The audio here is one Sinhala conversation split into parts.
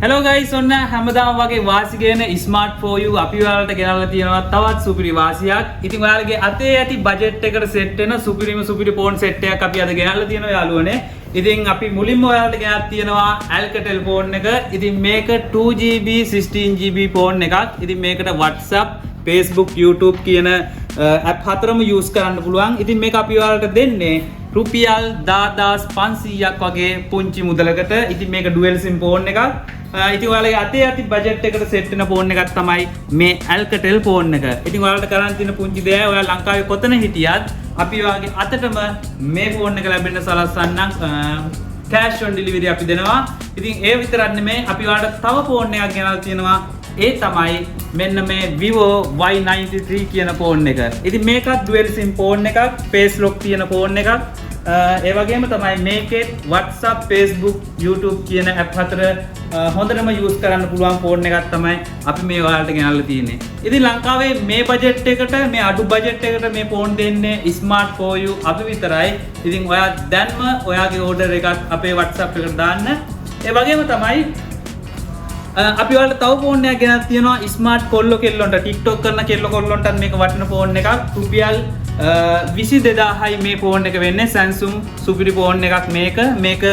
Hello guys, ඔන්න හැමදාම වගේ වාසි කියන Smart for you අපි ඔයාලට ගෙනල්ලා තියෙනවා තවත් සුපිරි වාසියක්. ඉතින් ඔයාලගේ අතේ ඇති බජට් එකට සෙට් වෙන සුපිරිම ෆෝන් සෙට් එකක් අපි අද ගෙනල්ලා තියෙනවා යාළුවනේ. ඉතින් අපි මුලින්ම ඔයාලට ගෙනත් තියෙනවා Alcatel ෆෝන් එක. ඉතින් මේක 2GB 16GB ෆෝන් එකක්. ඉතින් මේකට WhatsApp, Facebook, YouTube කියන app හතරම use කරන්න පුළුවන්. ඉතින් මේක අපි ඔයාලට දෙන්නේ රුපියල් 10500ක් වගේ පුංචි මුදලකට. ඉතින් මේක dual sim ෆෝන් එකක්. ඉතින් ඔයාලගේ අතේ ඇති බජට් එකට සෙට් වෙන ෆෝන් එකක් තමයි මේ Alcatel ෆෝන් එක. ඉතින් ඔයාලට කරන් තියෙන පුංචි දෙය ඔයා ලංකාවේ කොතන හිටියත් අපි ඔයාගේ අතටම මේ ෆෝන් එක ලැබෙන්න සලස්සන්නම් cash on delivery අපි දෙනවා. ඉතින් ඒ විතරක් නෙමෙයි අපි ඔයාලට තව ෆෝන් එකක් ගෙනල්ලා තියෙනවා. ඒ තමයි මෙන්න මේ Vivo Y93 කියන ෆෝන් එක. ඉතින් මේකත් dual sim ෆෝන් එකක්, face lock තියෙන ෆෝන් එකක්. ඒ වගේම තමයි මේකේ WhatsApp, Facebook, YouTube කියන app හතර හොඳටම use කරන්න පුළුවන් ෆෝන් එකක් තමයි අපි මේ ඔයාලට ගෙනල්ලා තියෙන්නේ. ඉතින් ලංකාවේ මේ බජට් එකට, මේ අඩු බජට් එකට මේ ෆෝන් දෙන්නේ Smart for you අපි විතරයි. ඉතින් ඔයා දැන්ම ඔයාගේ order එකක් අපේ WhatsApp එකට දාන්න. ඒ වගේම තමයි අපි ඔයාලට තව ෆෝන් එකක් ගෙනත් තියෙනවා ස්මාර්ට් කොල්ලෝ කෙල්ලොන්ට TikTok කරන කෙල්ලෝ කොල්ලොන්ටත් මේක වටින ෆෝන් එකක්. රුපියල් 22000යි මේ ෆෝන් එක වෙන්නේ. Samsung සුපිරි ෆෝන් එකක් මේක. මේක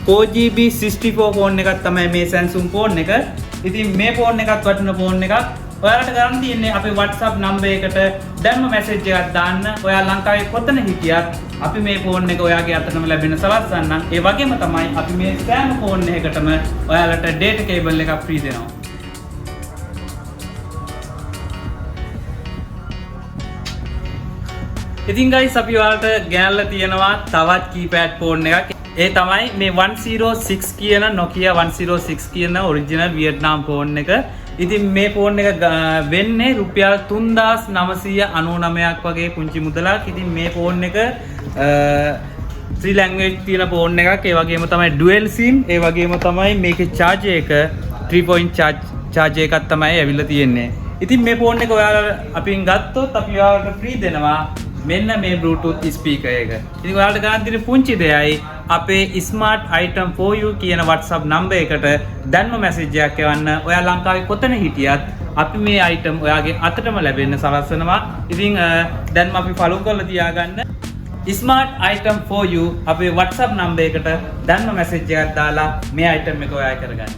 4GB 64 ෆෝන් එකක් තමයි මේ Samsung ෆෝන් එක. ඉතින් මේ ෆෝන් එකත් වටින ෆෝන් එකක්. ඔයාලට කරන්න තියෙන්නේ අපේ WhatsApp නම්බර් එකට දැන්ම මැසේජ් එකක් දාන්න. ඔයා ලංකාවේ කොතන හිටියත් අපි මේ ෆෝන් එක ඔයාගේ අතටම ලැබෙන සලස්සන්නම්. ඒ වගේම තමයි අපි මේ සෑම ෆෝන් එකකටම ඔයාලට data cable එකක් free දෙනවා. ඉතින් guys අපි ඔයාලට ගෙනල්ලා තියෙනවා තවත් keypad ෆෝන් එකක්. ඒ තමයි මේ 106 කියන Nokia 106 කියන original Vietnam ෆෝන් එක. ඉතින් මේ ෆෝන් එක වෙන්නේ රුපියල් 3999ක් වගේ පුංචි මුදලක්. ඉතින් මේ ෆෝන් එක 3 language තියෙන ෆෝන් එකක්. ඒ වගේම තමයි dual sim. ඒ වගේම තමයි මේකේ charge එක 3 point charge එකක් තමයි ඇවිල්ලා තියෙන්නේ. ඉතින් මේ ෆෝන් එක ඔයාලා අපින් ගත්තොත් අපි ඔයාලට free දෙනවා මෙන්න මේ Bluetooth speaker එක. ඉතින් ඔයාලට ගන්න තියෙන පුංචි දෙයයි අපේ Smart item for you කියන WhatsApp number එකට දැන්ම message එකක් එවන්න. ඔයා ලංකාවේ කොතන හිටියත් අපි මේ item ඔයාගේ අතටම ලැබෙන්න සලස්වනවා. ඉතින් දැන්ම අපි follow කරලා තියාගන්න. Smart item for you අපේ WhatsApp number එකට දැන්ම message එකක් දාලා මේ item එක ඔයා කරගන්න.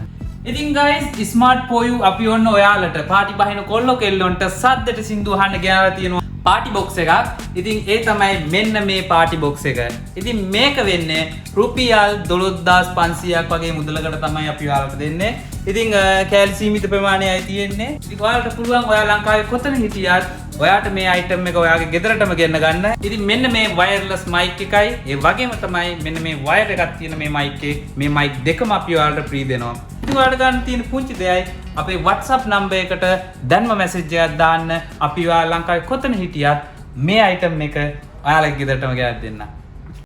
ඉතින් guys Smart for you අපි ඔන්න ඔයාලට පාටි බහින කොල්ලෝ කෙල්ලොන්ට සද්දට සින්දු අහන්න ගෙනලා තියෙනවා පාටි බොක්ස් එකක්. ඉතින් ඒ තමයි මෙන්න මේ පාටි බොක්ස් එක. ඉතින් මේක වෙන්නේ රුපියල් 12500ක් වගේ මුදලකට තමයි අපි ඔයාලට දෙන්නේ. ඉතින් කැල් සීමිත ප්‍රමාණයයි තියෙන්නේ. ඉතින් ඔයාලට පුළුවන් ඔයා ලංකාවේ කොතන හිටියත් ඔයාට මේ item එක ඔයාගේ ගෙදරටම ගෙන්න ගන්න. ඉතින් මෙන්න මේ wireless mic එකයි ඒ වගේම තමයි මෙන්න මේ wire එකක් තියෙන මේ mic එකේ මේ mic දෙකම අපි ඔයාලට free දෙනවා. ඉතින් ඔයාලට ගන්න තියෙන පුංචි දෙයයි අපේ WhatsApp number එකට දැන්ම message එකක් දාන්න. අපි ඔයා ලංකාවේ කොතන හිටියත් මේ item එක ඔයාලගේ ගෙදරටම ගෙනත් දෙන්න.